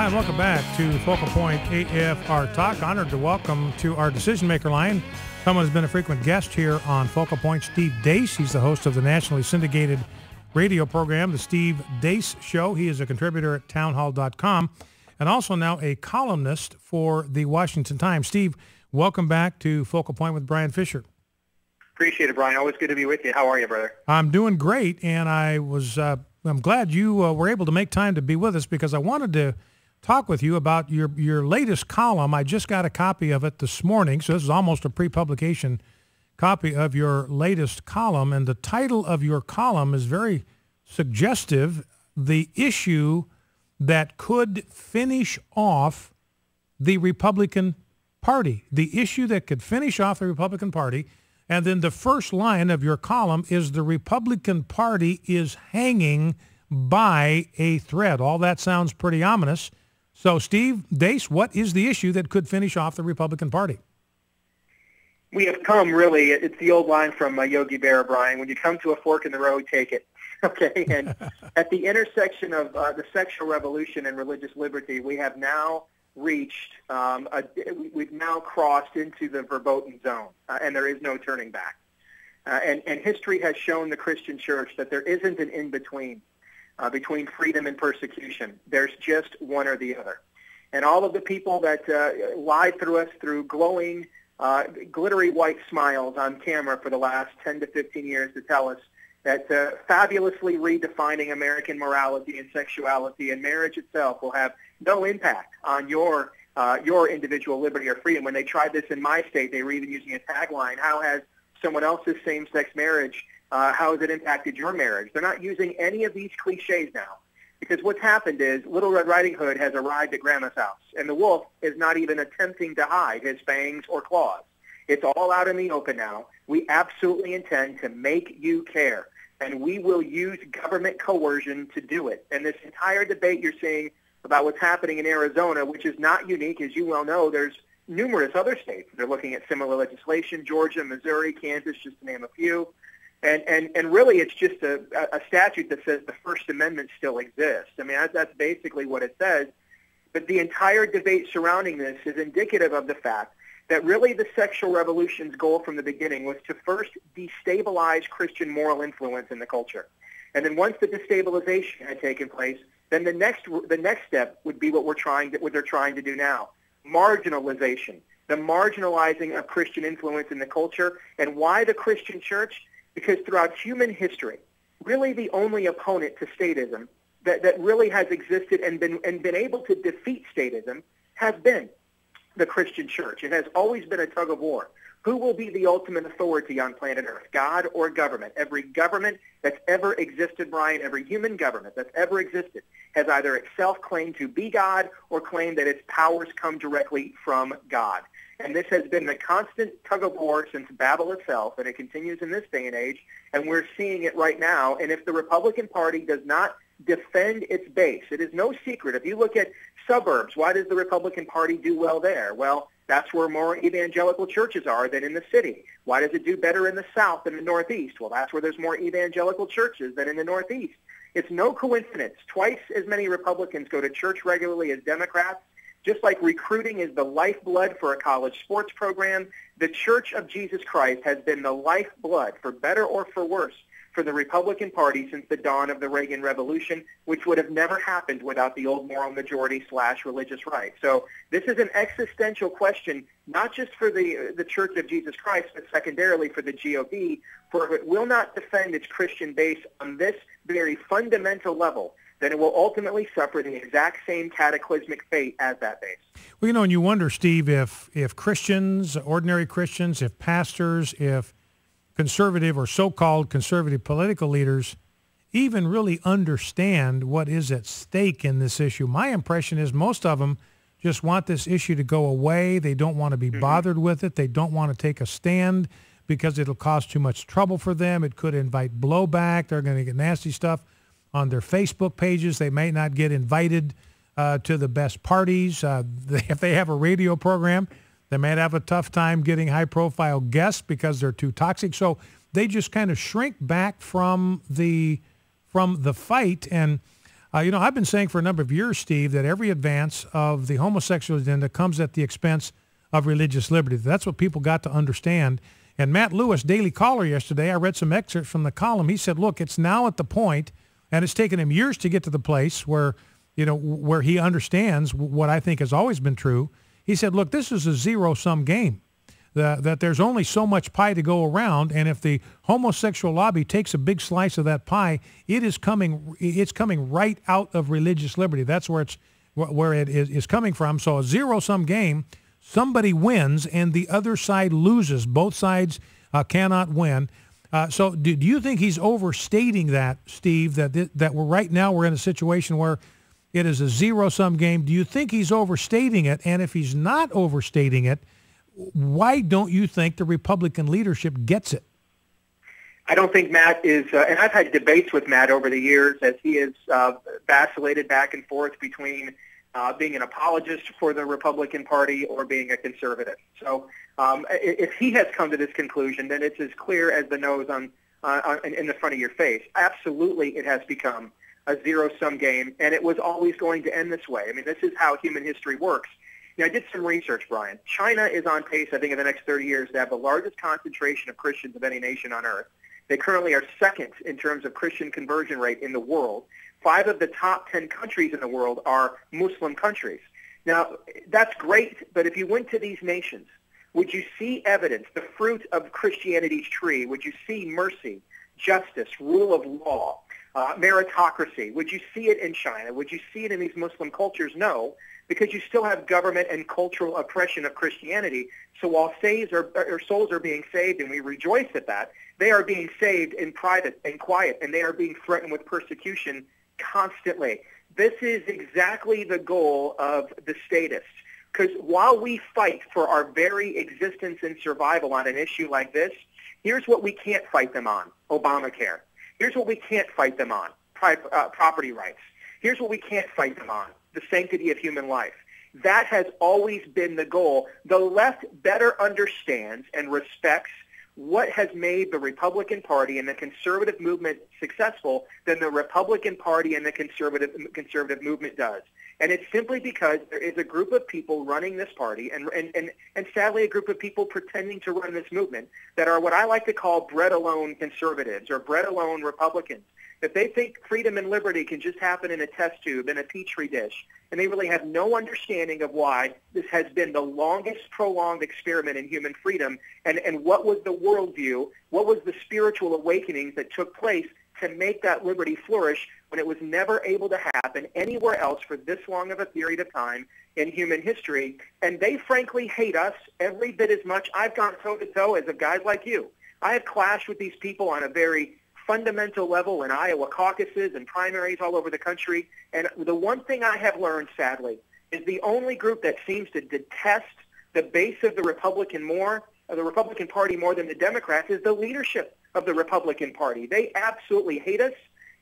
Hi, and welcome back to Focal Point AFR Talk. Honored to welcome to our decision maker line someone who's been a frequent guest here on Focal Point, Steve Deace. He's the host of the nationally syndicated radio program, The Steve Deace Show. He is a contributor at townhall.com and also now a columnist for the Washington Times. Steve, welcome back to Focal Point with Brian Fisher. Appreciate it, Brian. Always good to be with you. How are you, brother? I'm doing great, and I'm glad you were able to make time to be with us because I wanted to talk with you about your latest column. I just got a copy of it this morning, so this is almost a pre-publication copy of your latest column, and the title of your column is very suggestive: the issue that could finish off the Republican Party. The issue that could finish off the Republican Party. And then the first line of your column is the Republican Party is hanging by a thread. All that sounds pretty ominous. So, Steve Deace, what is the issue that could finish off the Republican Party? We have come, really, it's the old line from Yogi Berra, Brian, when you come to a fork in the road, take it. Okay, and at the intersection of the sexual revolution and religious liberty, we have now reached, we've now crossed into the verboten zone, and there is no turning back. And history has shown the Christian church that there isn't an in-between between freedom and persecution. There's just one or the other. And all of the people that lied through us through glowing, glittery white smiles on camera for the last 10 to 15 years to tell us that fabulously redefining American morality and sexuality and marriage itself will have no impact on your individual liberty or freedom. When they tried this in my state, they were even using a tagline: how has someone else's same-sex marriage, how has it impacted your marriage? They're not using any of these cliches now, because what's happened is Little Red Riding Hood has arrived at Grandma's house, and the wolf is not even attempting to hide his fangs or claws. It's all out in the open now. We absolutely intend to make you care, and we will use government coercion to do it. And this entire debate you're seeing about what's happening in Arizona, which is not unique, as you well know, there's numerous other states that are looking at similar legislation: Georgia, Missouri, Kansas, just to name a few. And really, it's just a statute that says the First Amendment still exists. I mean, that's basically what it says. But the entire debate surrounding this is indicative of the fact that really the sexual revolution's goal from the beginning was to first destabilize Christian moral influence in the culture. And then once the destabilization had taken place, then the next step would be what they're trying to do now: marginalization, the marginalizing of Christian influence in the culture. And why the Christian church? Because throughout human history, really the only opponent to statism that really has existed and been able to defeat statism has been the Christian church. It has always been a tug of war. Who will be the ultimate authority on planet Earth, God or government? Every government that's ever existed, Brian, every human government that's ever existed has either itself claimed to be God or claimed that its powers come directly from God. And this has been the constant tug of war since Babel itself, and it continues in this day and age, and we're seeing it right now. And if the Republican Party does not defend its base, it is no secret. If you look at suburbs, why does the Republican Party do well there? Well, that's where more evangelical churches are than in the city. Why does it do better in the South than the Northeast? Well, that's where there's more evangelical churches than in the Northeast. It's no coincidence. Twice as many Republicans go to church regularly as Democrats. Just like recruiting is the lifeblood for a college sports program, the Church of Jesus Christ has been the lifeblood, for better or for worse, for the Republican Party since the dawn of the Reagan Revolution, which would have never happened without the old moral majority/religious right. So this is an existential question, not just for the Church of Jesus Christ, but secondarily for the GOP, for if it will not defend its Christian base on this very fundamental level, then it will ultimately suffer the exact same cataclysmic fate as that base. Well, you know, and you wonder, Steve, if Christians, ordinary Christians, if pastors, if conservative or so-called conservative political leaders even really understand what is at stake in this issue. My impression is most of them just want this issue to go away. They don't want to be bothered with it. They don't want to take a stand because it'll cause too much trouble for them. It could invite blowback. They're going to get nasty stuff on their Facebook pages. They may not get invited to the best parties. If they have a radio program, they might have a tough time getting high-profile guests because they're too toxic. So they just kind of shrink back from the fight. And I've been saying for a number of years, Steve, that every advance of the homosexual agenda comes at the expense of religious liberty. That's what people got to understand. And Matt Lewis, Daily Caller yesterday, I read some excerpts from the column. He said, look, it's now at the point, and it's taken him years to get to the place where, where he understands what I think has always been true. He said, look, this is a zero-sum game, that there's only so much pie to go around, and if the homosexual lobby takes a big slice of that pie, it's coming right out of religious liberty. That's where it is coming from. So a zero-sum game, somebody wins and the other side loses. Both sides cannot win. So do you think he's overstating that, Steve, that we're in a situation where it is a zero-sum game? Do you think he's overstating it? And if he's not overstating it, why don't you think the Republican leadership gets it? I don't think Matt is, and I've had debates with Matt over the years as he has vacillated back and forth between being an apologist for the Republican Party or being a conservative. So if he has come to this conclusion, then it's as clear as the nose in the front of your face. Absolutely, it has become a zero-sum game, and it was always going to end this way. I mean, this is how human history works. I did some research, Brian. China is on pace, I think, in the next 30 years to have the largest concentration of Christians of any nation on earth. They currently are second in terms of Christian conversion rate in the world. 5 of the top 10 countries in the world are Muslim countries. Now, that's great, but if you went to these nations, would you see evidence, the fruit of Christianity's tree? Would you see mercy, justice, rule of law, meritocracy? Would you see it in China? Would you see it in these Muslim cultures? No, because you still have government and cultural oppression of Christianity. So while souls are being saved, and we rejoice at that, they are being saved in private and quiet, and they are being threatened with persecution constantly. This is exactly the goal of the statists. Because while we fight for our very existence and survival on an issue like this, here's what we can't fight them on: Obamacare. Here's what we can't fight them on: property rights. Here's what we can't fight them on: the sanctity of human life. That has always been the goal. The left better understands and respects what has made the Republican Party and the conservative movement successful than the Republican Party and the conservative movement does. And it's simply because there is a group of people running this party and sadly a group of people pretending to run this movement that are what I like to call bread-alone conservatives or bread-alone Republicans. That they think freedom and liberty can just happen in a test tube, in a petri dish, and they really have no understanding of why this has been the longest prolonged experiment in human freedom, and what was the worldview, what was the spiritual awakenings that took place to make that liberty flourish when it was never able to happen anywhere else for this long of a period of time in human history. And they frankly hate us every bit as much. I've gone toe-to-toe as of guys like you. I have clashed with these people on a very fundamental level in Iowa caucuses and primaries all over the country. And the one thing I have learned, sadly, is the only group that seems to detest the base of the Republican Party more than the Democrats is the leadership of the Republican Party. They absolutely hate us.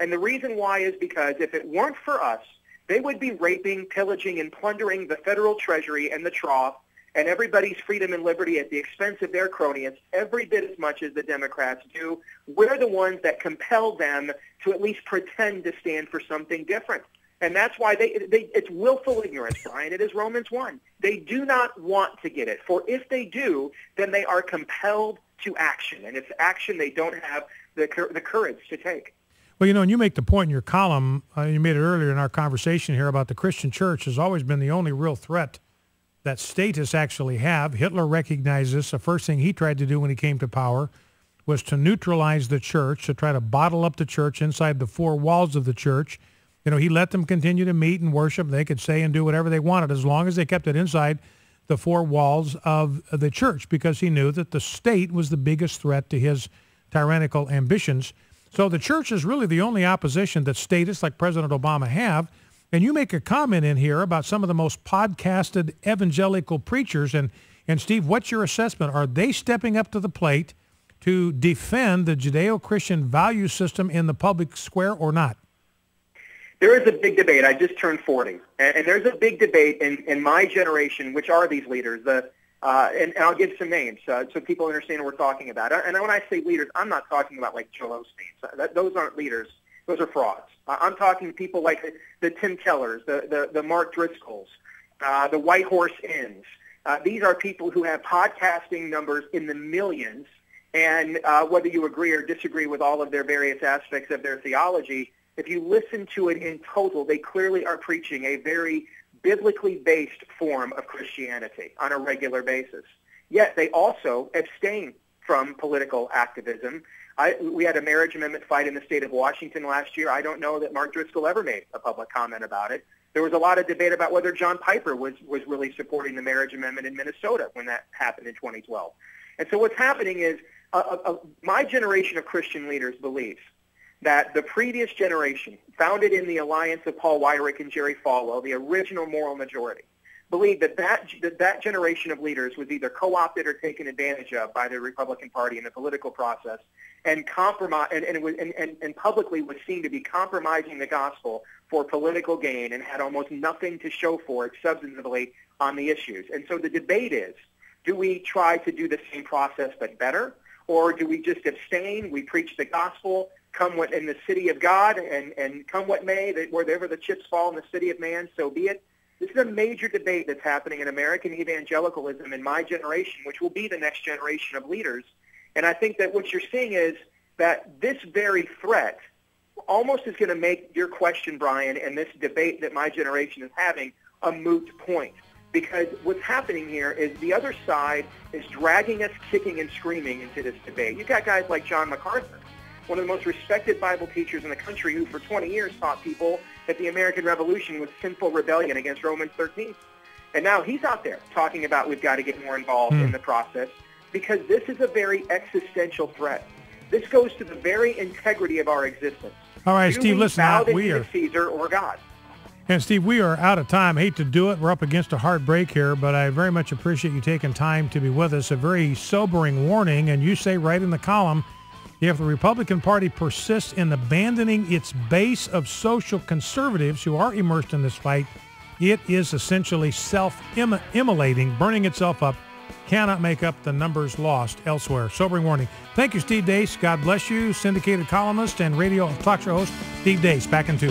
And the reason why is because if it weren't for us, they would be raping, pillaging, and plundering the federal treasury and the trough and everybody's freedom and liberty at the expense of their cronies every bit as much as the Democrats do. We're the ones that compel them to at least pretend to stand for something different. And that's why it's willful ignorance, Brian. It is Romans 1. They do not want to get it. For if they do, then they are compelled to action. And it's action they don't have the courage to take. Well, and you make the point in your column, you made it earlier in our conversation here about the Christian church has always been the only real threat that statists actually have. Hitler recognized this. The first thing he tried to do when he came to power was to neutralize the church, to try to bottle up the church inside the 4 walls of the church. He let them continue to meet and worship. They could say and do whatever they wanted as long as they kept it inside the 4 walls of the church, because he knew that the state was the biggest threat to his tyrannical ambitions. So the church is really the only opposition that statists like President Obama have. And you make a comment in here about some of the most podcasted evangelical preachers. And Steve, what's your assessment? Are they stepping up to the plate to defend the Judeo-Christian value system in the public square or not? There is a big debate. I just turned 40. And there's a big debate in my generation, which are these leaders. And I'll give some names so people understand what we're talking about. And when I say leaders, I'm not talking about like Joel Osteen. Those aren't leaders Those are frauds. I'm talking people like the Tim Kellers, the Mark Driscolls, the White Horse Inns. These are people who have podcasting numbers in the millions, and whether you agree or disagree with all of their various aspects of their theology, if you listen to it in total, they clearly are preaching a very biblically based form of Christianity on a regular basis. Yet they also abstain from political activism. We had a marriage amendment fight in the state of Washington last year. I don't know that Mark Driscoll ever made a public comment about it. There was a lot of debate about whether John Piper was really supporting the marriage amendment in Minnesota when that happened in 2012. And so what's happening is my generation of Christian leaders believes that the previous generation, founded in the alliance of Paul Weyrich and Jerry Falwell, the original moral majority, believed that generation of leaders was either co-opted or taken advantage of by the Republican Party in the political process, and compromise and publicly was seen to be compromising the gospel for political gain and had almost nothing to show for it substantively on the issues. And so the debate is, do we try to do the same process but better, or do we just abstain? We preach the gospel, come what in the city of God, and come what may, that wherever the chips fall in the city of man, so be it. This is a major debate that's happening in American evangelicalism in my generation, which will be the next generation of leaders. And I think that what you're seeing is that this very threat almost is going to make your question, Brian, and this debate that my generation is having a moot point. Because what's happening here is the other side is dragging us kicking and screaming into this debate. You've got guys like John MacArthur, one of the most respected Bible teachers in the country, who for 20 years taught people that the American Revolution was sinful rebellion against Romans 13. And now he's out there talking about we've got to get more involved in the process, because this is a very existential threat. This goes to the very integrity of our existence. All right, Steve, listen, we are Caesar or God. And Steve, we are out of time. I hate to do it. We're up against a hard break here, but I very much appreciate you taking time to be with us. A very sobering warning, and you say right in the column, if the Republican Party persists in abandoning its base of social conservatives who are immersed in this fight, it is essentially self-immolating, burning itself up, cannot make up the numbers lost elsewhere. Sobering warning. Thank you, Steve Deace. God bless you. Syndicated columnist and radio talk show host, Steve Deace. Back in 2.